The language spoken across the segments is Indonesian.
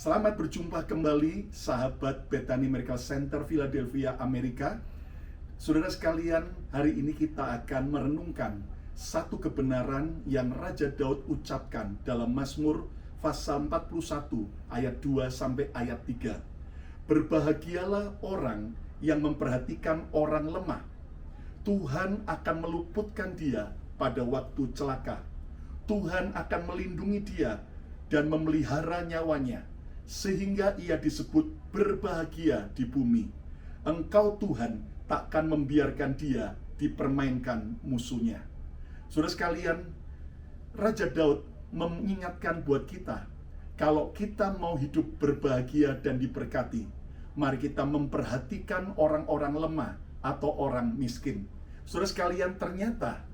Selamat berjumpa kembali sahabat Bethany Miracle Center Philadelphia, Amerika. Saudara sekalian, hari ini kita akan merenungkan satu kebenaran yang Raja Daud ucapkan dalam Mazmur pasal 41 ayat 2 sampai ayat 3. Berbahagialah orang yang memperhatikan orang lemah. Tuhan akan meluputkan dia pada waktu celaka. Tuhan akan melindungi dia dan memelihara nyawanya, sehingga ia disebut berbahagia di bumi. Engkau Tuhan takkan membiarkan dia dipermainkan musuhnya. Saudara sekalian, Raja Daud mengingatkan buat kita, kalau kita mau hidup berbahagia dan diberkati, mari kita memperhatikan orang-orang lemah atau orang miskin. Saudara sekalian, ternyata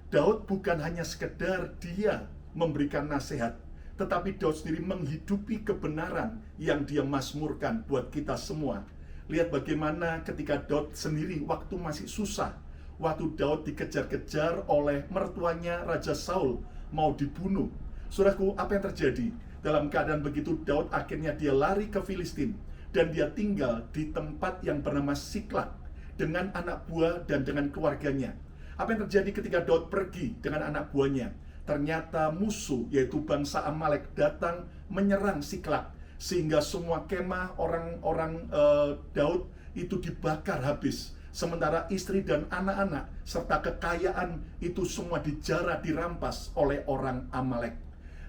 Daud bukan hanya sekedar dia memberikan nasihat, tetapi Daud sendiri menghidupi kebenaran yang dia mazmurkan buat kita semua. Lihat bagaimana ketika Daud sendiri waktu masih susah, waktu Daud dikejar-kejar oleh mertuanya Raja Saul, mau dibunuh. Saudaraku, apa yang terjadi? Dalam keadaan begitu, Daud akhirnya dia lari ke Filistin, dan dia tinggal di tempat yang bernama Siklag dengan anak buah dan dengan keluarganya. Apa yang terjadi ketika Daud pergi dengan anak buahnya? Ternyata musuh, yaitu bangsa Amalek, datang menyerang Siklag, sehingga semua kemah orang-orang Daud itu dibakar habis. Sementara istri dan anak-anak serta kekayaan itu semua dijarah, dirampas oleh orang Amalek.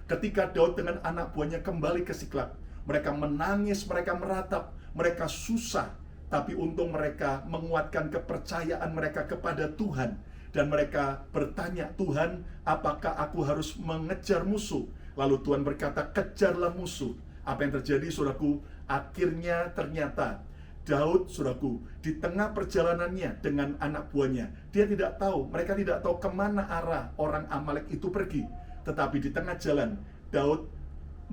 Ketika Daud dengan anak buahnya kembali ke Siklag, mereka menangis, mereka meratap, mereka susah. Tapi untung mereka menguatkan kepercayaan mereka kepada Tuhan. Dan mereka bertanya, Tuhan, apakah aku harus mengejar musuh? Lalu Tuhan berkata, kejarlah musuh. Apa yang terjadi, saudaraku? Akhirnya ternyata Daud, saudaraku, di tengah perjalanannya dengan anak buahnya, dia tidak tahu, mereka tidak tahu kemana arah orang Amalek itu pergi. Tetapi di tengah jalan, Daud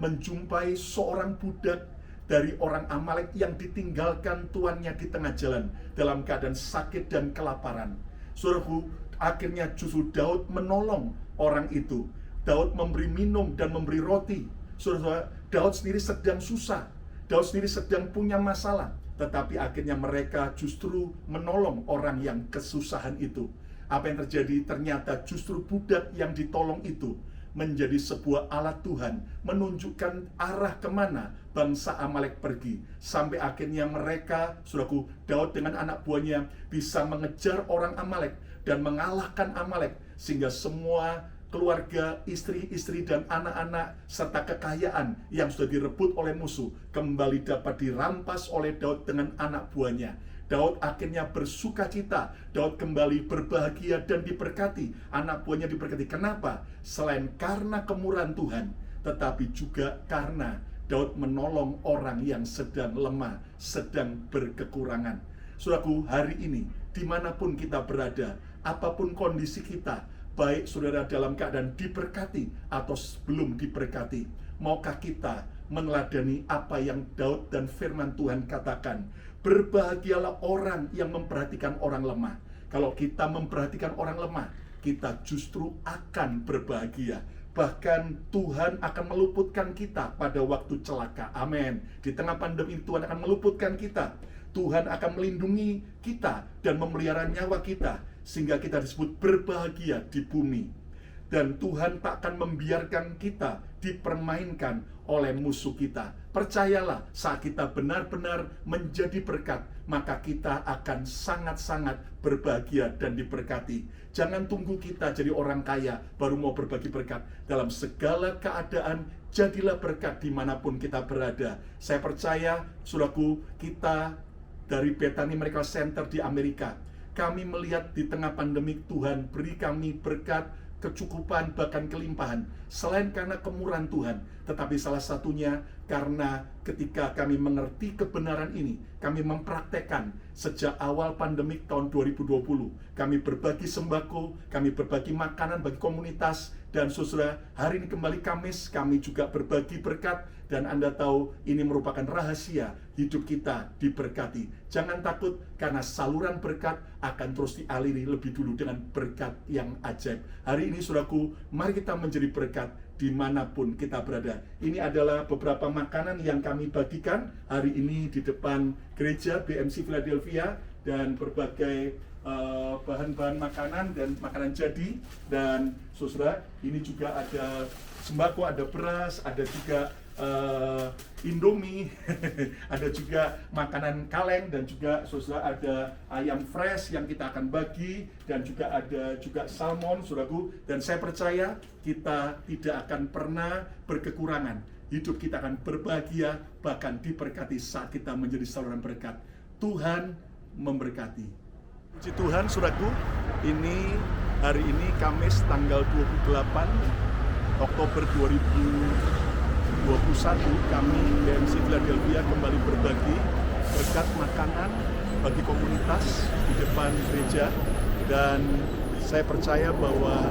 menjumpai seorang budak dari orang Amalek yang ditinggalkan tuannya di tengah jalan dalam keadaan sakit dan kelaparan. Saudaraku, akhirnya justru Daud menolong orang itu. Daud memberi minum dan memberi roti. Saudara, Daud sendiri sedang susah, Daud sendiri sedang punya masalah, tetapi akhirnya mereka justru menolong orang yang kesusahan itu. Apa yang terjadi? Ternyata justru budak yang ditolong itu menjadi sebuah alat Tuhan, menunjukkan arah kemana bangsa Amalek pergi. Sampai akhirnya mereka, saudaraku, Daud dengan anak buahnya bisa mengejar orang Amalek dan mengalahkan Amalek, sehingga semua keluarga, istri-istri dan anak-anak serta kekayaan yang sudah direbut oleh musuh kembali dapat dirampas oleh Daud dengan anak buahnya. Daud akhirnya bersuka cita, Daud kembali berbahagia dan diberkati, anak buahnya diberkati. Kenapa? Selain karena kemurahan Tuhan, tetapi juga karena Daud menolong orang yang sedang lemah, sedang berkekurangan. Saudaraku, hari ini dimanapun kita berada, apapun kondisi kita, baik saudara dalam keadaan diberkati atau belum diberkati, maukah kita meneladani apa yang Daud dan firman Tuhan katakan? Berbahagialah orang yang memperhatikan orang lemah. Kalau kita memperhatikan orang lemah, kita justru akan berbahagia. Bahkan Tuhan akan meluputkan kita pada waktu celaka. Amin. Di tengah pandemi Tuhan akan meluputkan kita. Tuhan akan melindungi kita dan memelihara nyawa kita, sehingga kita disebut berbahagia di bumi. Dan Tuhan tak akan membiarkan kita dipermainkan oleh musuh kita. Percayalah, saat kita benar-benar menjadi berkat, maka kita akan sangat-sangat berbahagia dan diberkati. Jangan tunggu kita jadi orang kaya baru mau berbagi berkat. Dalam segala keadaan, jadilah berkat dimanapun kita berada. Saya percaya, saudaraku, kita dari Bethany Miracle Center di Amerika, kami melihat di tengah pandemik Tuhan beri kami berkat, kecukupan, bahkan kelimpahan. Selain karena kemurahan Tuhan, tetapi salah satunya karena ketika kami mengerti kebenaran ini, kami mempraktekkan sejak awal pandemik tahun 2020. Kami berbagi sembako, kami berbagi makanan bagi komunitas, dan saudara, hari ini kembali Kamis, kami juga berbagi berkat. Dan Anda tahu, ini merupakan rahasia hidup kita diberkati. Jangan takut, karena saluran berkat akan terus dialiri lebih dulu dengan berkat yang ajaib. Hari ini, saudaraku, mari kita menjadi berkat dimanapun kita berada. Ini adalah beberapa makanan yang kami bagikan hari ini di depan gereja BMC Philadelphia, dan berbagai bahan-bahan makanan dan makanan jadi. Dan saudara, ini juga ada sembako, ada beras, ada juga Indomie, ada juga makanan kaleng, dan juga saudara ada ayam fresh yang kita akan bagi, dan juga ada juga salmon, saudaraku. Dan saya percaya kita tidak akan pernah berkekurangan. Hidup kita akan berbahagia, bahkan diberkati saat kita menjadi saluran berkat. Tuhan memberkati. Puji Tuhan, saudaraku, ini hari ini Kamis tanggal 28 Oktober 2021, kami BMC Philadelphia kembali berbagi berkat makanan bagi komunitas di depan gereja. Dan saya percaya bahwa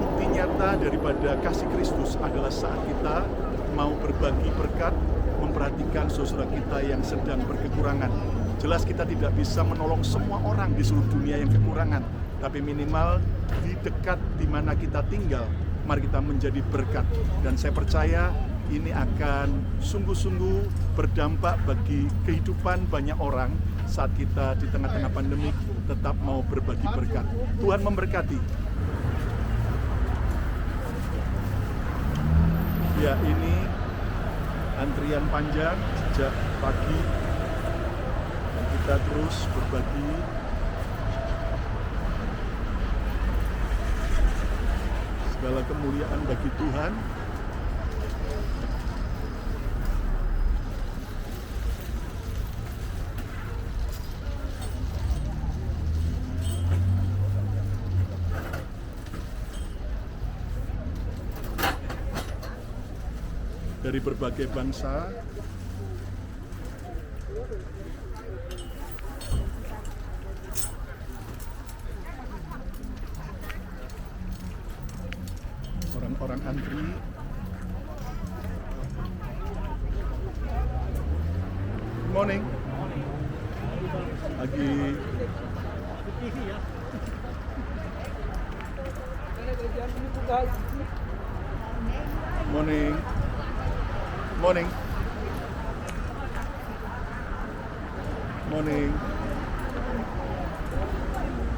bukti nyata daripada kasih Kristus adalah saat kita mau berbagi berkat, memperhatikan saudara kita yang sedang berkekurangan. Jelas kita tidak bisa menolong semua orang di seluruh dunia yang kekurangan, tapi minimal di dekat di mana kita tinggal, mari kita menjadi berkat. Dan saya percaya ini akan sungguh-sungguh berdampak bagi kehidupan banyak orang saat kita di tengah-tengah pandemi tetap mau berbagi berkat. Tuhan memberkati. Ya, ini antrian panjang sejak pagi, dan kita terus berbagi. Segala kemuliaan bagi Tuhan. Dari berbagai bangsa, orang-orang antri. Good morning. Lagi morning. Morning. Morning.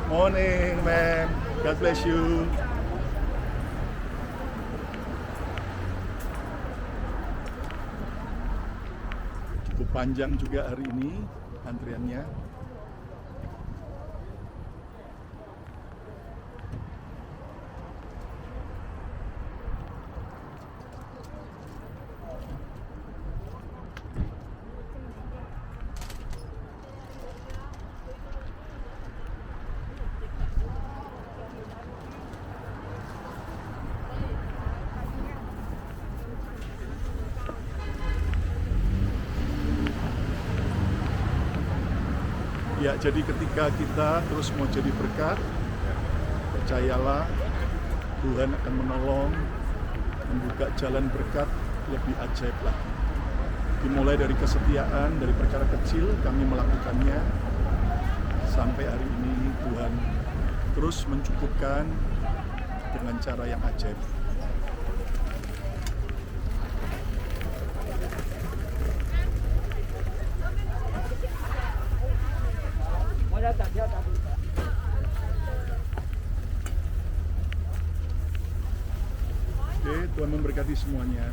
Morning, man. God bless you. Cukup panjang juga hari ini antriannya. Ya, jadi ketika kita terus mau jadi berkat, percayalah Tuhan akan menolong, membuka jalan berkat lebih ajaib lagi. Dimulai dari kesetiaan, dari perkara kecil kami melakukannya, sampai hari ini Tuhan terus mencukupkan dengan cara yang ajaib. Oke, Tuhan memberkati semuanya.